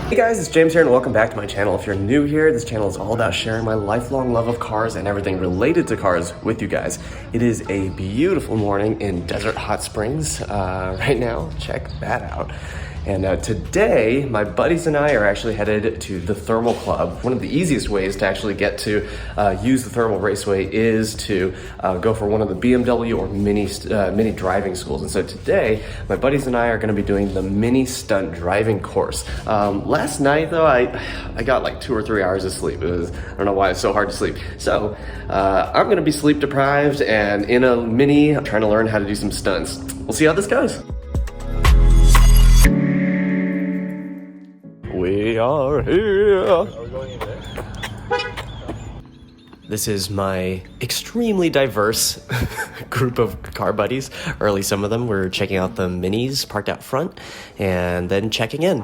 Hey guys, it's James here and welcome back to my channel. If you're new here, this channel is all about sharing my lifelong love of cars and everything related to cars with you guys. It is a beautiful morning in Desert Hot Springs right now. Check that out. And today, my buddies and I are actually headed to the Thermal Club. One of the easiest ways to actually get to use the Thermal Raceway is to go for one of the BMW or MINI driving schools. And so today, my buddies and I are going to be doing the MINI Stunt Driving course. Last night, though, I got like 2 or 3 hours of sleep. I don't know why it's so hard to sleep. So I'm going to be sleep deprived and in a Mini trying to learn how to do some stunts. We'll see how this goes. We are here. This is my extremely diverse group of car buddies, or at least some of them. We're checking out the Minis parked out front and then checking in.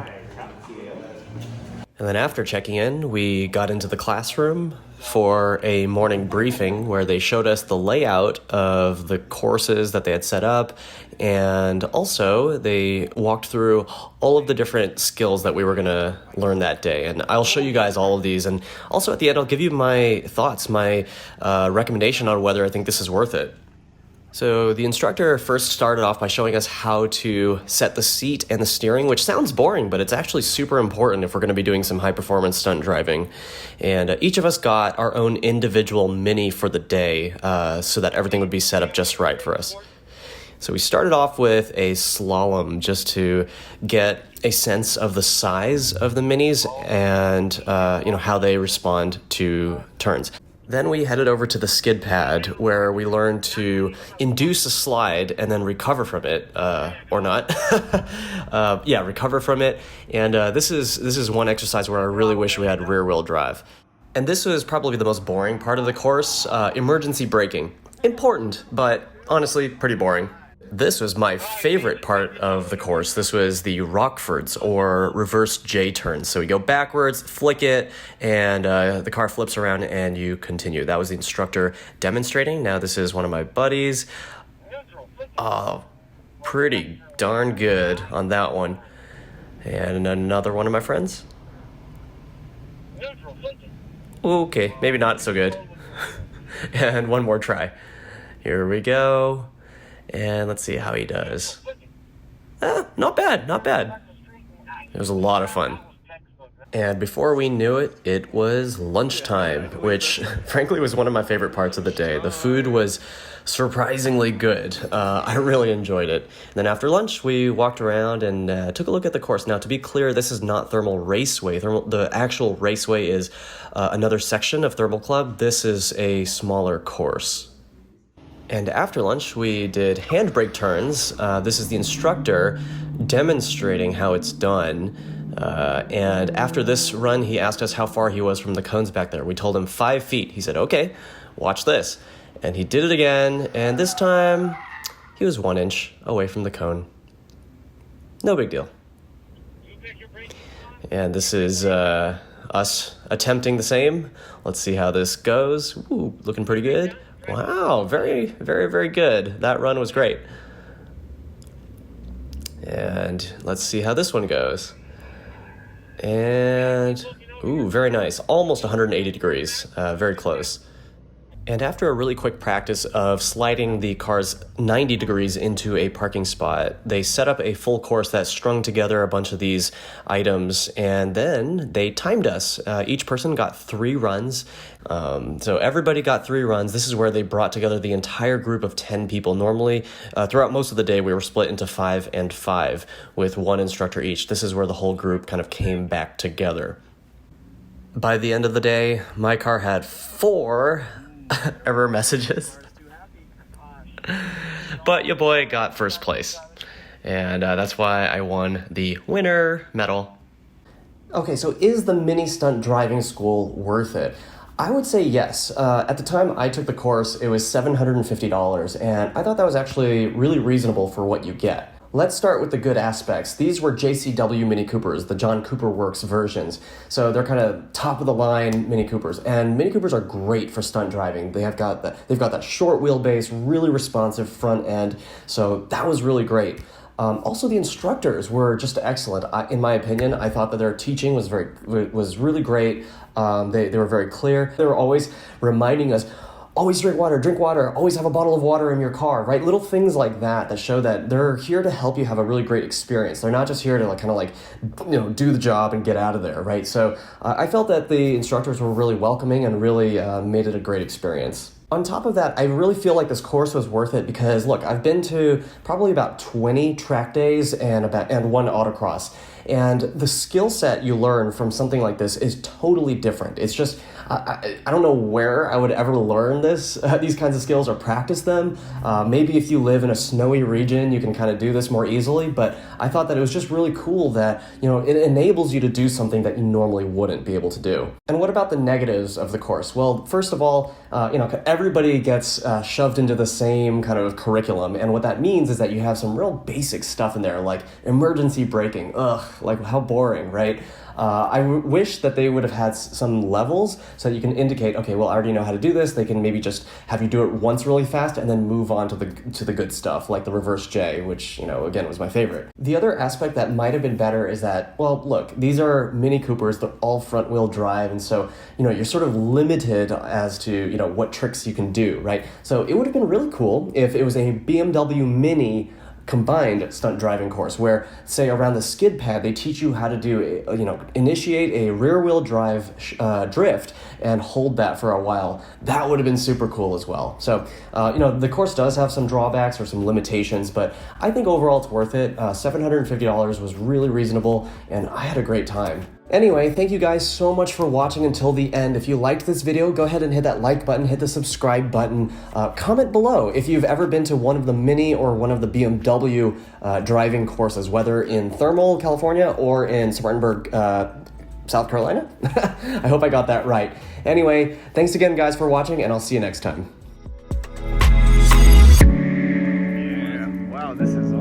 And then after checking in, we got into the classroom for a morning briefing where they showed us the layout of the courses that they had set up, and also they walked through all of the different skills that we were going to learn that day. And I'll show you guys all of these, and also at the end I'll give you my thoughts, my recommendation on whether I think this is worth it. So the instructor first started off by showing us how to set the seat and the steering, which sounds boring, but it's actually super important if we're going to be doing some high-performance stunt driving. And each of us got our own individual Mini for the day so that everything would be set up just right for us. So we started off with a Slalom just to get a sense of the size of the Minis and how they respond to turns. Then we headed over to the skid pad where we learned to induce a slide and then recover from it, or not. Recover from it. And this is one exercise where I really wish we had rear wheel drive. And this was probably the most boring part of the course, emergency braking. Important, but honestly pretty boring. This was my favorite part of the course. This was the Rockfords, or reverse J turns. So you go backwards, flick it, and the car flips around and you continue. That was the instructor demonstrating. Now this is one of my buddies. Oh, pretty darn good on that one. And another one of my friends. Okay, maybe not so good. And one more try. Here we go. And let's see how he does. Not bad, not bad. It was a lot of fun. And before we knew it, it was lunchtime, which frankly was one of my favorite parts of the day. The food was surprisingly good. I really enjoyed it. And then after lunch, we walked around and took a look at the course. Now, to be clear, this is not Thermal Raceway. The actual Raceway is another section of Thermal Club. This is a smaller course. And after lunch, we did Handbrake Turns. This is the instructor demonstrating how it's done. And after this run, he asked us how far he was from the cones back there. We told him 5 feet. He said, okay, watch this. And he did it again. And this time, he was 1 inch away from the cone. No big deal. And this is us attempting the same. Let's see how this goes. Ooh, looking pretty good. Wow, very, very, very good. That run was great. And let's see how this one goes. And, ooh, very nice. Almost 180 degrees, very close. And after a really quick practice of sliding the cars 90 degrees into a parking spot, they set up a full course that strung together a bunch of these items, and then they timed us. Each person got 3 runs. So everybody got 3 runs. This is where they brought together the entire group of 10 people. Normally, throughout most of the day, we were split into 5 and 5 with 1 instructor each. This is where the whole group kind of came back together. By the end of the day, my car had 4 error messages. But your boy got first place. And that's why I won the winner medal. Okay, so is the MINI Stunt Driving School worth it? I would say yes. At the time I took the course, it was $750, and I thought that was actually really reasonable for what you get. let's start with the good aspects. These were JCW Mini Coopers, the John Cooper Works versions. So they're kind of top of the line Mini Coopers. And Mini Coopers are great for stunt driving. They've got that short wheelbase, really responsive front end. So that was really great. Also, the instructors were just excellent. In my opinion, I thought that their teaching was really great. They were very clear. They were always reminding us, always drink water, always have a bottle of water in your car, right? Little things like that show that they're here to help you have a really great experience. They're not just here to do the job and get out of there, right? So I felt that the instructors were really welcoming and really made it a great experience. On top of that, I really feel like this course was worth it because, look, I've been to probably about 20 track days and one autocross. And the skill set you learn from something like this is totally different. It's just, I don't know where I would ever learn these kinds of skills or practice them. Maybe if you live in a snowy region, you can kind of do this more easily. But I thought that it was just really cool that, it enables you to do something that you normally wouldn't be able to do. And what about the negatives of the course? Well, first of all, everybody gets shoved into the same kind of curriculum. And what that means is that you have some real basic stuff in there, like emergency braking. Ugh, like how boring, right? I wish that they would have had some levels so that you can indicate, okay, well, I already know how to do this. They can maybe just have you do it once really fast and then move on to the good stuff, like the reverse J, which, again, was my favorite. The other aspect that might have been better is that, well, look, these are Mini Coopers, they're all front wheel drive. And so, you're sort of limited as to, what tricks you can do, right? So it would have been really cool if it was a BMW Mini combined stunt driving course where, say, around the skid pad, they teach you how to do, initiate a rear wheel drive drift and hold that for a while. That would have been super cool as well. So, the course does have some drawbacks or some limitations, but I think overall it's worth it. $750 was really reasonable, and I had a great time. Anyway, thank you guys so much for watching until the end. If you liked this video, go ahead and hit that like button, hit the subscribe button. Comment below if you've ever been to one of the Mini or one of the BMW driving courses, whether in Thermal, California, or in Spartanburg, South Carolina. I hope I got that right. Anyway, thanks again, guys, for watching, and I'll see you next time. Yeah, wow, this is